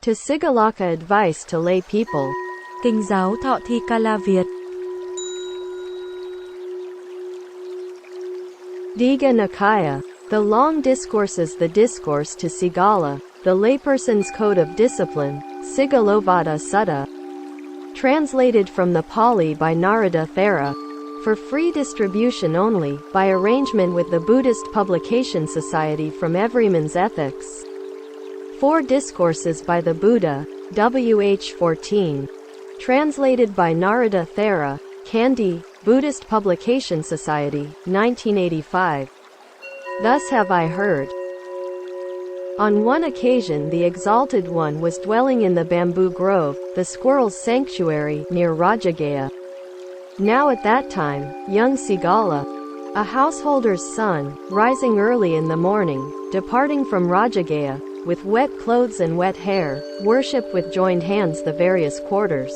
To Sigalaka advice to lay people. Kinh Giáo thọ Thi Kala Việt. Digha Nikaya. The long discourses. The discourse to Sigala, the layperson's code of discipline, Sigalovada Sutta. Translated from the Pali by Narada Thera. For free distribution only, by arrangement with the Buddhist Publication Society from Everyman's Ethics. 4 Discourses by the Buddha, WH 14. Translated by Narada Thera, Kandy, Buddhist Publication Society, 1985. Thus have I heard. On one occasion the Exalted One was dwelling in the bamboo grove, the squirrel's sanctuary, near Rajagaya. Now at that time, young Sigala, a householder's son, rising early in the morning, departing from Rajagaya, with wet clothes and wet hair, worshipped with joined hands the various quarters.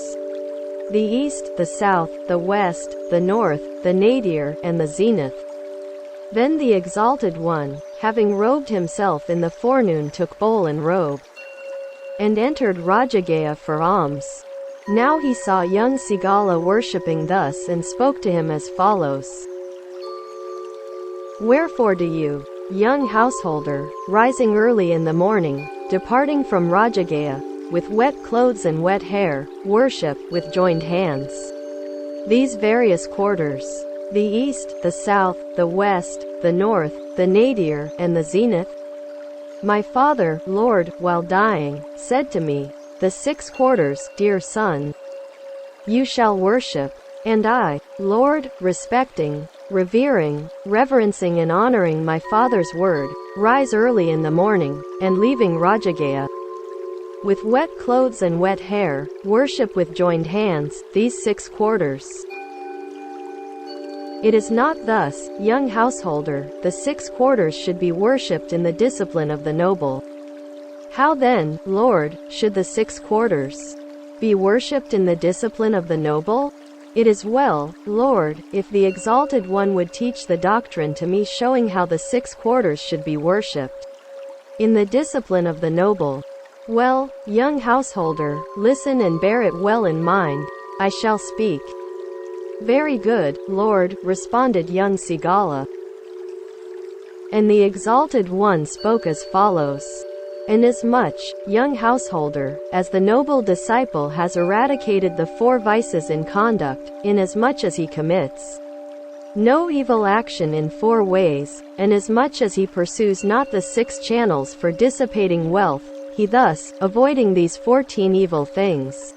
The east, the south, the west, the north, the nadir, and the zenith. Then the Exalted One, having robed himself in the forenoon, took bowl and robe, and entered Rajagaya for alms. Now he saw young Sigala worshipping thus and spoke to him as follows. Wherefore do you, young householder, rising early in the morning, departing from Rajagaya, with wet clothes and wet hair, worship, with joined hands, these various quarters, the east, the south, the west, the north, the nadir, and the zenith? My father, Lord, while dying, said to me, the 6 quarters, dear son, you shall worship. And I, Lord, respecting, revering, reverencing and honoring my father's word, rise early in the morning, and leaving Rajagaya, with wet clothes and wet hair, worship with joined hands, these 6 quarters. It is not thus, young householder, the 6 quarters should be worshipped in the discipline of the noble. How then, Lord, should the 6 quarters be worshipped in the discipline of the noble? It is well, Lord, if the Exalted One would teach the doctrine to me, showing how the 6 quarters should be worshipped in the discipline of the noble. Well, young householder, listen and bear it well in mind, I shall speak. Very good, Lord, responded young Sigala. And the Exalted One spoke as follows. Inasmuch, young householder, as the noble disciple has eradicated the 4 vices in conduct, inasmuch as he commits no evil action in 4 ways, inasmuch as he pursues not the 6 channels for dissipating wealth, he thus, avoiding these 14 evil things,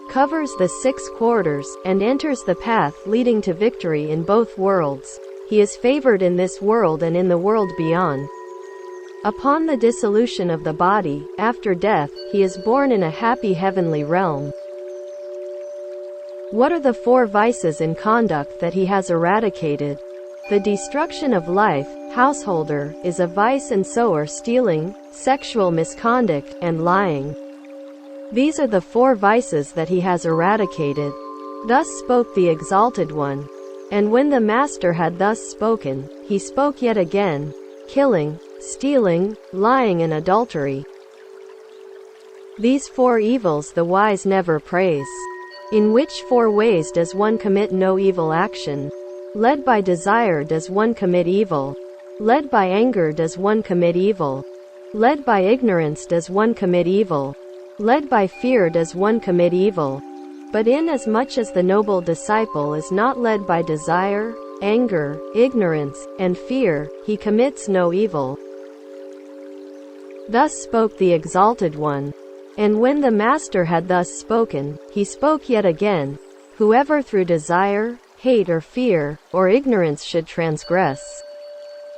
covers the 6 quarters, and enters the path leading to victory in both worlds. He is favored in this world and in the world beyond. Upon the dissolution of the body, after death, he is born in a happy heavenly realm. What are the 4 vices in conduct that he has eradicated? The destruction of life, householder, is a vice, and so are stealing, sexual misconduct, and lying. These are the 4 vices that he has eradicated. Thus spoke the Exalted One. And when the Master had thus spoken, he spoke yet again, killing, stealing, lying and adultery. These 4 evils the wise never praise. In which 4 ways does one commit no evil action? Led by desire does one commit evil. Led by anger does one commit evil. Led by ignorance does one commit evil. Led by fear does one commit evil. But inasmuch as the noble disciple is not led by desire, anger, ignorance, and fear, he commits no evil. Thus spoke the Exalted One. And when the Master had thus spoken, he spoke yet again, whoever through desire, hate or fear, or ignorance should transgress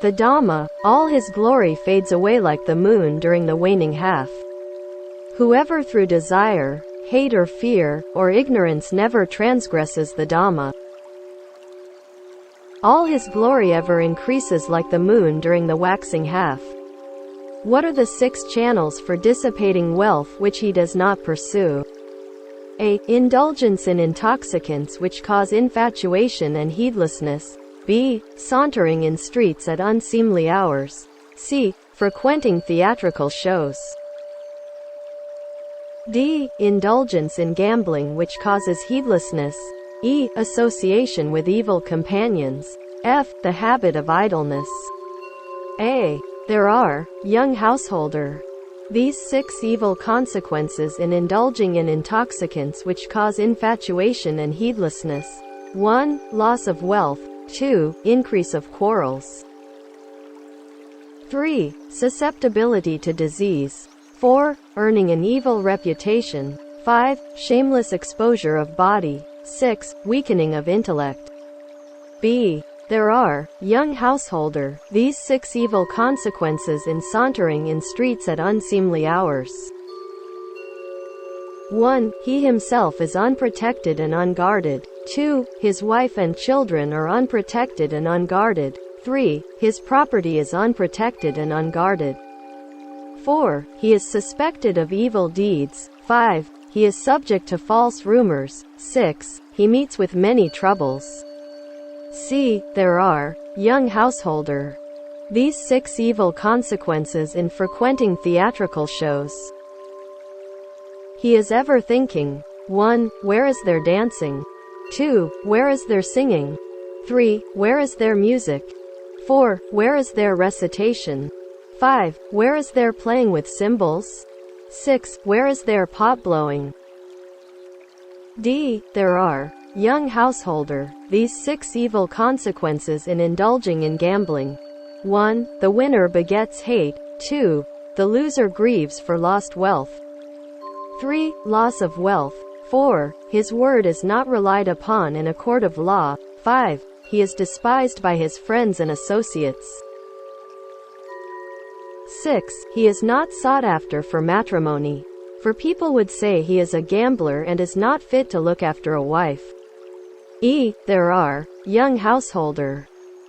the Dhamma, all his glory fades away like the moon during the waning half. Whoever through desire, hate or fear, or ignorance never transgresses the Dhamma, all his glory ever increases like the moon during the waxing half. What are the 6 channels for dissipating wealth which he does not pursue? A. Indulgence in intoxicants which cause infatuation and heedlessness. B. Sauntering in streets at unseemly hours. C. Frequenting theatrical shows. D. Indulgence in gambling which causes heedlessness. E. Association with evil companions. F. The habit of idleness. A. There are, young householder, these 6 evil consequences in indulging in intoxicants which cause infatuation and heedlessness. 1. Loss of wealth. 2. Increase of quarrels. 3. Susceptibility to disease. 4. Earning an evil reputation. 5. Shameless exposure of body. 6. Weakening of intellect. B. There are, young householder, these 6 evil consequences in sauntering in streets at unseemly hours. 1. He himself is unprotected and unguarded. 2. His wife and children are unprotected and unguarded. 3. His property is unprotected and unguarded. 4. He is suspected of evil deeds. 5. He is subject to false rumors. 6. He meets with many troubles. C. There are, young householder, these 6 evil consequences in frequenting theatrical shows. He is ever thinking. 1. Where is their dancing? 2. Where is their singing? 3. Where is their music? 4. Where is their recitation? 5. Where is their playing with cymbals? 6. Where is their pot blowing? D. There are, young householder, these 6 evil consequences in indulging in gambling. 1. The winner begets hate. 2. The loser grieves for lost wealth. 3. Loss of wealth. 4. His word is not relied upon in a court of law. 5. He is despised by his friends and associates. 6. He is not sought after for matrimony, for people would say he is a gambler and is not fit to look after a wife. E. There are, young householder,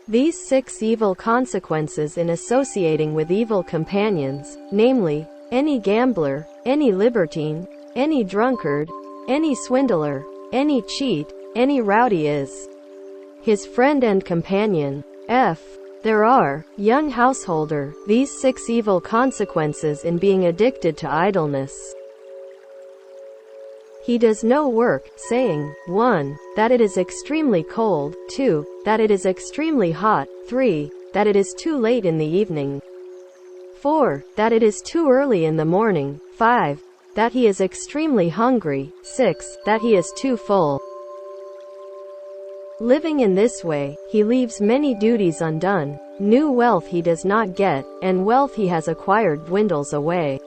these 6 evil consequences in associating with evil companions, namely, any gambler, any libertine, any drunkard, any swindler, any cheat, any rowdy is his friend and companion. F. There are, young householder, these 6 evil consequences in being addicted to idleness. He does no work, saying, 1. That it is extremely cold. 2. That it is extremely hot. 3. That it is too late in the evening. 4. That it is too early in the morning. 5. That he is extremely hungry. 6. That he is too full. Living in this way, he leaves many duties undone. New wealth he does not get, and wealth he has acquired dwindles away.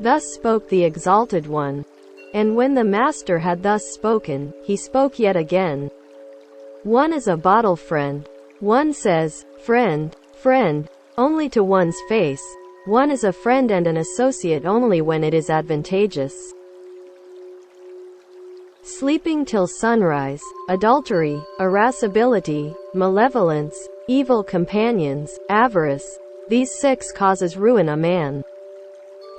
Thus spoke the Exalted One. And when the Master had thus spoken, he spoke yet again. 1 is a bottle friend. 1 says, friend, friend, only to one's face. 1 is a friend and an associate only when it is advantageous. Sleeping till sunrise, adultery, irascibility, malevolence, evil companions, avarice, these 6 causes ruin a man.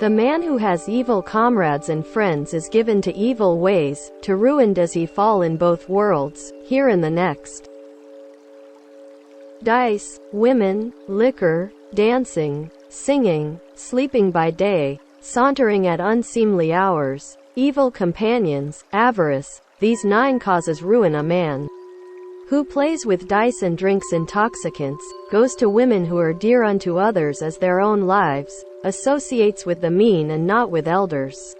The man who has evil comrades and friends is given to evil ways, to ruin does he fall in both worlds, here and the next. Dice, women, liquor, dancing, singing, sleeping by day, sauntering at unseemly hours, evil companions, avarice, these 9 causes ruin a man. Who plays with dice and drinks intoxicants, goes to women who are dear unto others as their own lives, associates with the mean and not with elders.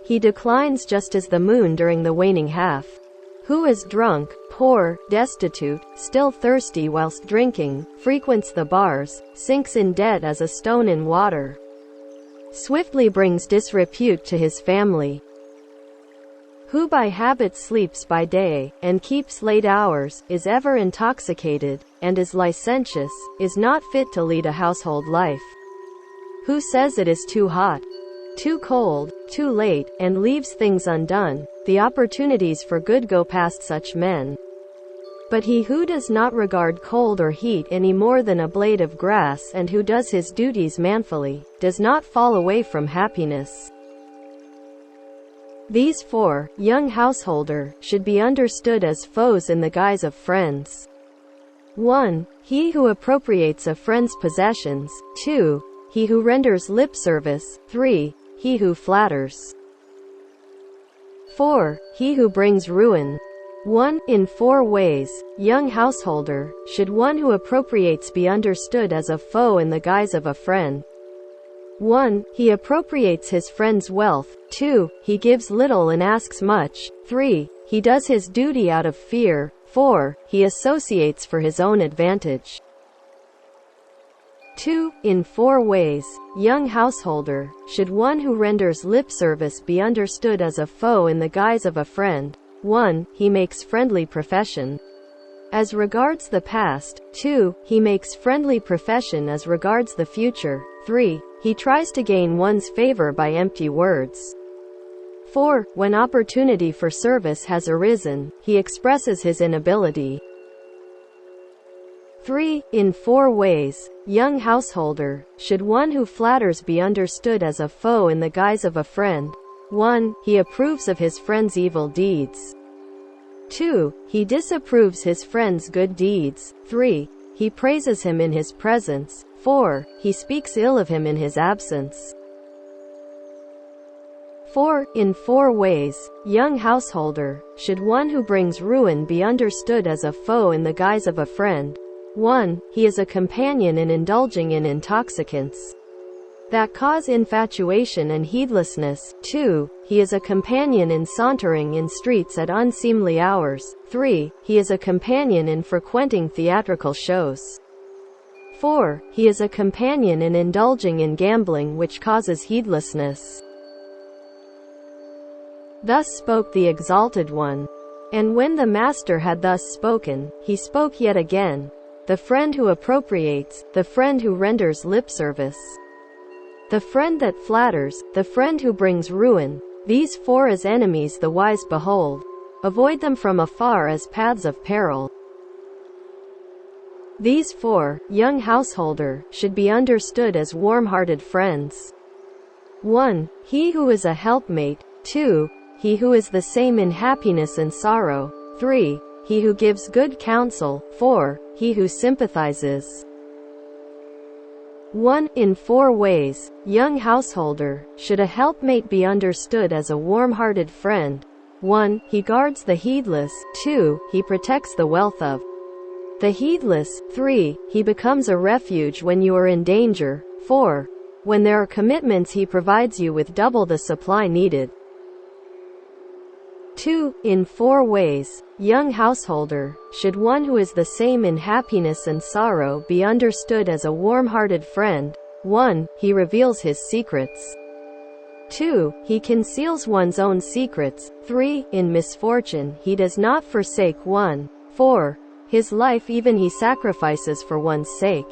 He declines just as the moon during the waning half. Who is drunk, poor, destitute, still thirsty whilst drinking, frequents the bars, sinks in debt as a stone in water, swiftly brings disrepute to his family. Who by habit sleeps by day, and keeps late hours, is ever intoxicated, and is licentious, is not fit to lead a household life. Who says it is too hot, too cold, too late, and leaves things undone, the opportunities for good go past such men. But he who does not regard cold or heat any more than a blade of grass and who does his duties manfully, does not fall away from happiness. These 4, young householder, should be understood as foes in the guise of friends. 1. He who appropriates a friend's possessions. 2. He who renders lip service. 3. He who flatters. 4. He who brings ruin. 1. In 4 ways, young householder, should one who appropriates be understood as a foe in the guise of a friend. 1. He appropriates his friend's wealth. 2. He gives little and asks much. 3. He does his duty out of fear. 4. He associates for his own advantage. 2. In 4 ways, young householder, should one who renders lip service be understood as a foe in the guise of a friend. 1. He makes friendly profession as regards the past. 2. He makes friendly profession as regards the future. 3. He tries to gain one's favor by empty words. 4. When opportunity for service has arisen, he expresses his inability. 3. In 4 ways, young householder, should one who flatters be understood as a foe in the guise of a friend. 1. He approves of his friend's evil deeds. 2. He disapproves his friend's good deeds. 3. He praises him in his presence. 4. He speaks ill of him in his absence. 4. In 4 ways, young householder, should one who brings ruin be understood as a foe in the guise of a friend. 1. He is a companion in indulging in intoxicants that cause infatuation and heedlessness. 2. He is a companion in sauntering in streets at unseemly hours. 3. He is a companion in frequenting theatrical shows. 4. He is a companion in indulging in gambling which causes heedlessness. Thus spoke the Exalted One. And when the Master had thus spoken, he spoke yet again. The friend who appropriates, the friend who renders lip service, the friend that flatters, the friend who brings ruin, these 4 as enemies the wise behold. Avoid them from afar as paths of peril. These 4, young householder, should be understood as warm-hearted friends. 1. He who is a helpmate. 2. He who is the same in happiness and sorrow. 3. He who gives good counsel. 4. He who sympathizes. 1. In 4 ways, young householder, should a helpmate be understood as a warm-hearted friend. 1. He guards the heedless. 2. He protects the wealth of the heedless. 3. He becomes a refuge when you are in danger. 4. When there are commitments he provides you with double the supply needed. 2. In 4 ways, young householder, should one who is the same in happiness and sorrow be understood as a warm-hearted friend. 1. He reveals his secrets. 2. He conceals one's own secrets. 3. In misfortune he does not forsake one. 4. His life even he sacrifices for one's sake.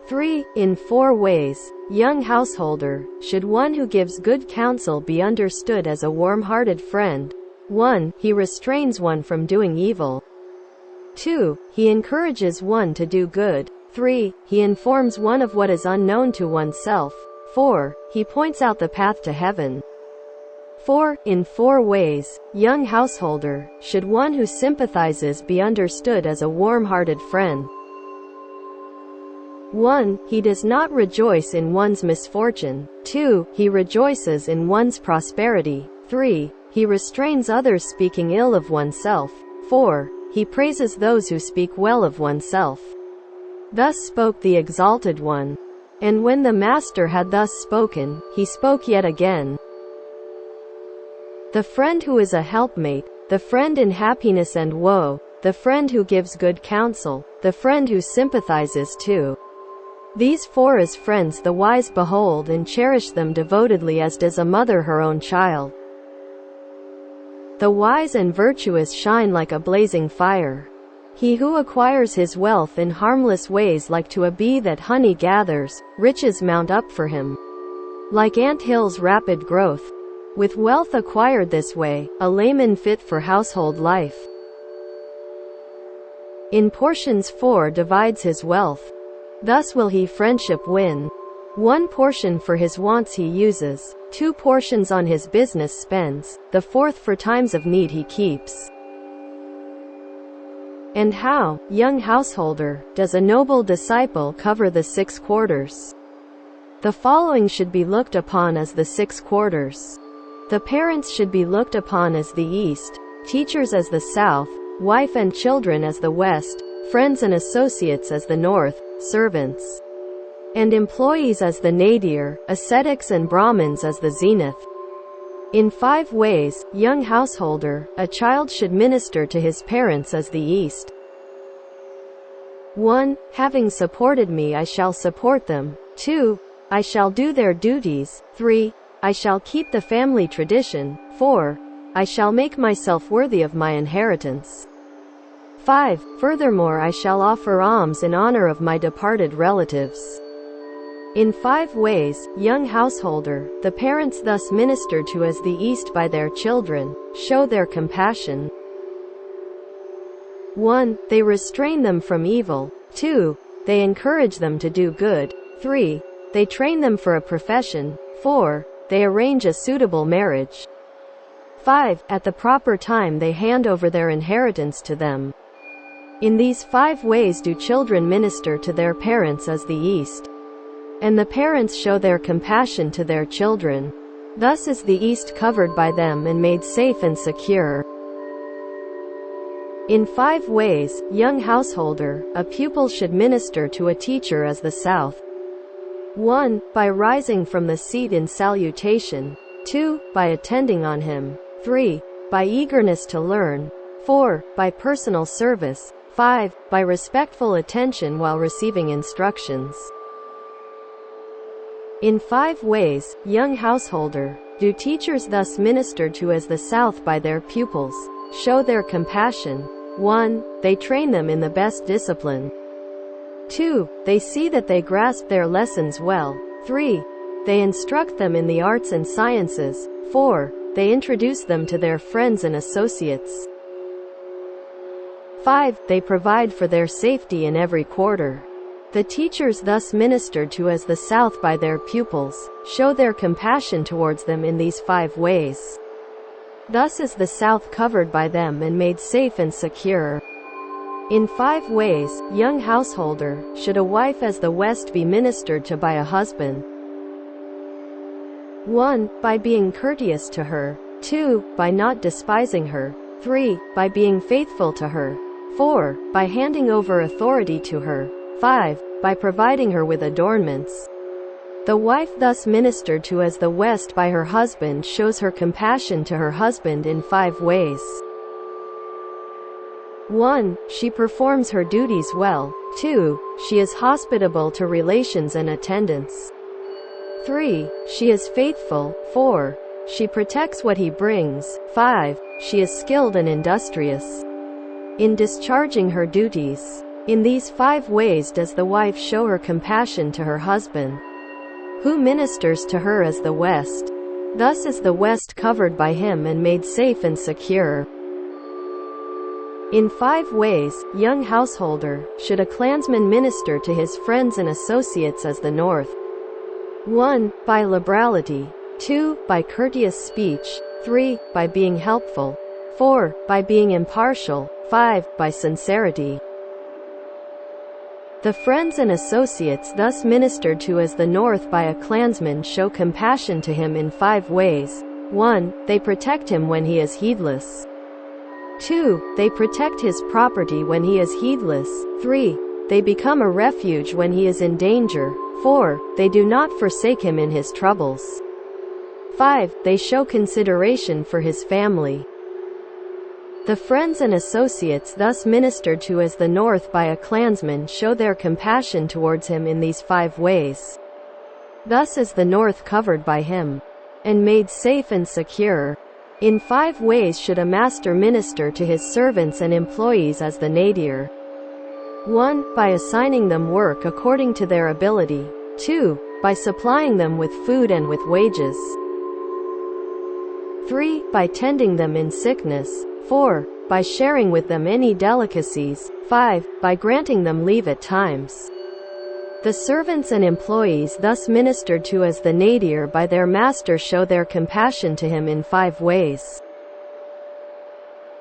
3. In 4 ways, young householder, should one who gives good counsel be understood as a warm-hearted friend. 1. He restrains one from doing evil. 2. He encourages one to do good. 3. He informs one of what is unknown to oneself. 4. He points out the path to heaven. 4. In 4 ways, young householder, should one who sympathizes be understood as a warm-hearted friend. 1. He does not rejoice in one's misfortune. 2. He rejoices in one's prosperity. 3. He restrains others speaking ill of oneself. 4. He praises those who speak well of oneself. Thus spoke the Exalted One. And when the Master had thus spoken, he spoke yet again. The friend who is a helpmate, the friend in happiness and woe, the friend who gives good counsel, the friend who sympathizes too. These 4 as friends the wise behold and cherish them devotedly as does a mother her own child. The wise and virtuous shine like a blazing fire. He who acquires his wealth in harmless ways like to a bee that honey gathers, riches mount up for him like ant hills' rapid growth. With wealth acquired this way, a layman fit for household life. In portions 4 divides his wealth. Thus will he friendship win. 1 portion for his wants he uses, 2 portions on his business spends, the 4th for times of need he keeps. And how, young householder, does a noble disciple cover the 6 quarters? The following should be looked upon as the 6 quarters. The parents should be looked upon as the East, teachers as the South, wife and children as the West, friends and associates as the North, servants and employees as the nadir, ascetics and Brahmins as the zenith. In 5 ways, young householder, a child should minister to his parents as the East. 1. Having supported me I shall support them. 2. I shall do their duties. 3. I shall keep the family tradition. 4. I shall make myself worthy of my inheritance. 5. Furthermore I shall offer alms in honor of my departed relatives. In 5 ways, young householder, the parents thus minister to as the East by their children, show their compassion. 1. They restrain them from evil. 2. They encourage them to do good. 3. They train them for a profession. 4. They arrange a suitable marriage. 5. At the proper time they hand over their inheritance to them. In these 5 ways do children minister to their parents as the East. And the parents show their compassion to their children. Thus is the East covered by them and made safe and secure. In 5 ways, young householder, a pupil should minister to a teacher as the South. 1. By rising from the seat in salutation. 2. By attending on him. 3. By eagerness to learn. 4. By personal service. 5. By respectful attention while receiving instructions. In 5 ways, young householder, do teachers thus minister to as the South by their pupils, show their compassion. 1. They train them in the best discipline. 2. They see that they grasp their lessons well. 3. They instruct them in the arts and sciences. 4. They introduce them to their friends and associates. 5. They provide for their safety in every quarter. The teachers thus ministered to as the South by their pupils, show their compassion towards them in these 5 ways. Thus is the South covered by them and made safe and secure. In 5 ways, young householder, should a wife as the West be ministered to by a husband. 1. By being courteous to her. 2. By not despising her. 3. By being faithful to her. 4. By handing over authority to her. 5. By providing her with adornments. The wife thus ministered to as the West by her husband shows her compassion to her husband in 5 ways. 1. She performs her duties well. 2. She is hospitable to relations and attendants. 3. She is faithful. 4. She protects what he brings. 5. She is skilled and industrious in discharging her duties. In these 5 ways does the wife show her compassion to her husband, who ministers to her as the West. Thus is the West covered by him and made safe and secure. In 5 ways, young householder, should a clansman minister to his friends and associates as the North. 1. By liberality. 2. By courteous speech. 3. By being helpful. 4. By being impartial. 5. By sincerity. The friends and associates thus ministered to as the North by a clansman show compassion to him in 5 ways. 1. They protect him when he is heedless. 2. They protect his property when he is heedless. 3. They become a refuge when he is in danger. 4. They do not forsake him in his troubles. 5. They show consideration for his family. The friends and associates thus ministered to as the North by a clansman show their compassion towards him in these 5 ways. Thus is the North covered by him and made safe and secure. In 5 ways should a master minister to his servants and employees as the nadir. 1. By assigning them work according to their ability. 2. By supplying them with food and with wages. 3. By tending them in sickness. 4. By sharing with them any delicacies. 5. By granting them leave at times. The servants and employees thus ministered to as the nadir by their master show their compassion to him in 5 ways.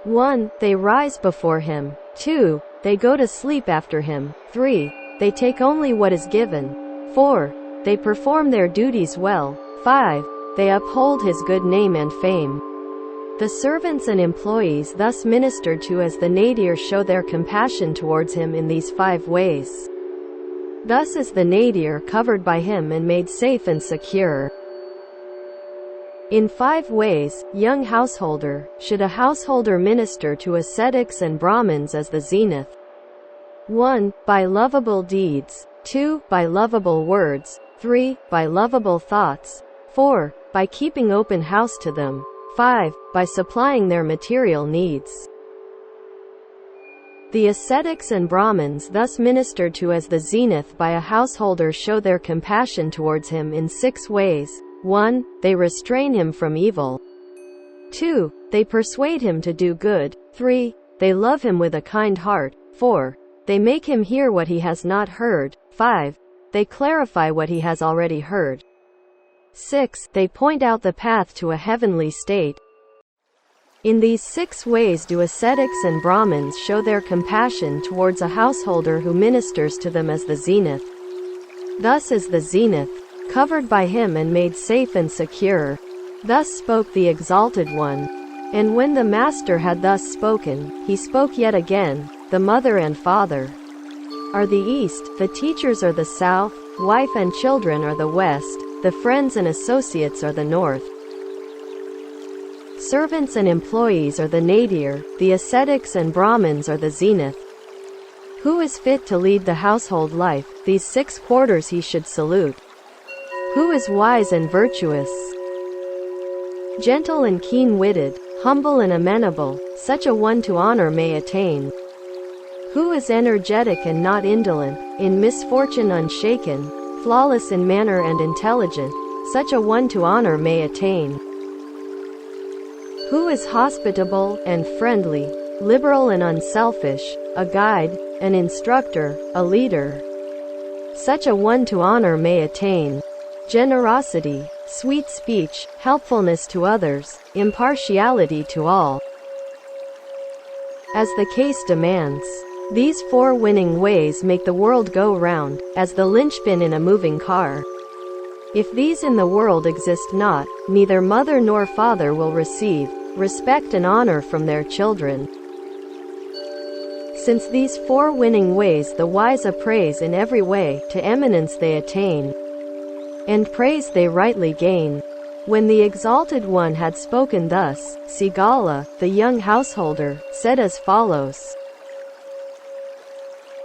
1. They rise before him. 2. They go to sleep after him. 3. They take only what is given. 4. They perform their duties well. 5. they uphold his good name and fame. The servants and employees thus ministered to as the nadir show their compassion towards him in these 5 ways. Thus is the nadir covered by him and made safe and secure. In 5 ways, young householder, should a householder minister to ascetics and Brahmins as the zenith. 1. By lovable deeds. 2. By lovable words. 3. By lovable thoughts. 4. By keeping open house to them. 5. By supplying their material needs. The ascetics and Brahmins thus ministered to as the zenith by a householder show their compassion towards him in 6 ways. 1. They restrain him from evil. 2. They persuade him to do good. 3. They love him with a kind heart. 4. They make him hear what he has not heard. 5. They clarify what he has already heard. 6. They point out the path to a heavenly state. In these 6 ways do ascetics and Brahmins show their compassion towards a householder who ministers to them as the zenith. Thus is the zenith covered by him and made safe and secure. Thus spoke the Exalted One. And when the Master had thus spoken, he spoke yet again. The mother and father are the east, the teachers are the south, wife and children are the west, the friends and associates are the north. Servants and employees are the nadir, the ascetics and Brahmins are the zenith. Who is fit to lead the household life? These 6 quarters he should salute. Who is wise and virtuous? Gentle and keen-witted, humble and amenable, such a one to honor may attain. Who is energetic and not indolent, in misfortune unshaken, flawless in manner and intelligent, such a one to honor may attain. Who is hospitable and friendly, liberal and unselfish, a guide, an instructor, a leader, such a one to honor may attain. Generosity, sweet speech, helpfulness to others, impartiality to all, as the case demands. These 4 winning ways make the world go round, as the linchpin in a moving car. If these in the world exist not, neither mother nor father will receive respect and honor from their children. Since these 4 winning ways the wise appraise in every way, to eminence they attain, and praise they rightly gain. When the Exalted One had spoken thus, Sigala, the young householder, said as follows.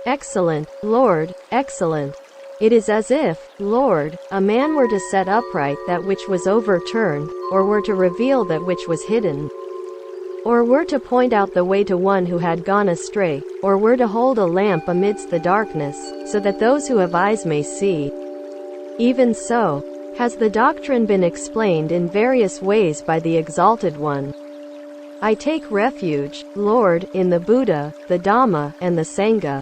Excellent, Lord, excellent. It is as if, Lord, a man were to set upright that which was overturned, or were to reveal that which was hidden, or were to point out the way to one who had gone astray, or were to hold a lamp amidst the darkness, so that those who have eyes may see. Even so has the doctrine been explained in various ways by the Exalted One. I take refuge, Lord, in the Buddha, the Dhamma, and the Sangha.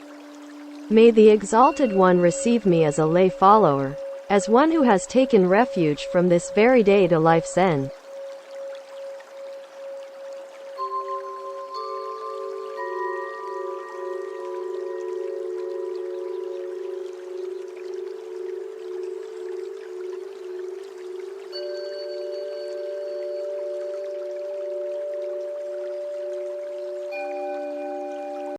May the Exalted One receive me as a lay follower, as one who has taken refuge from this very day to life's end.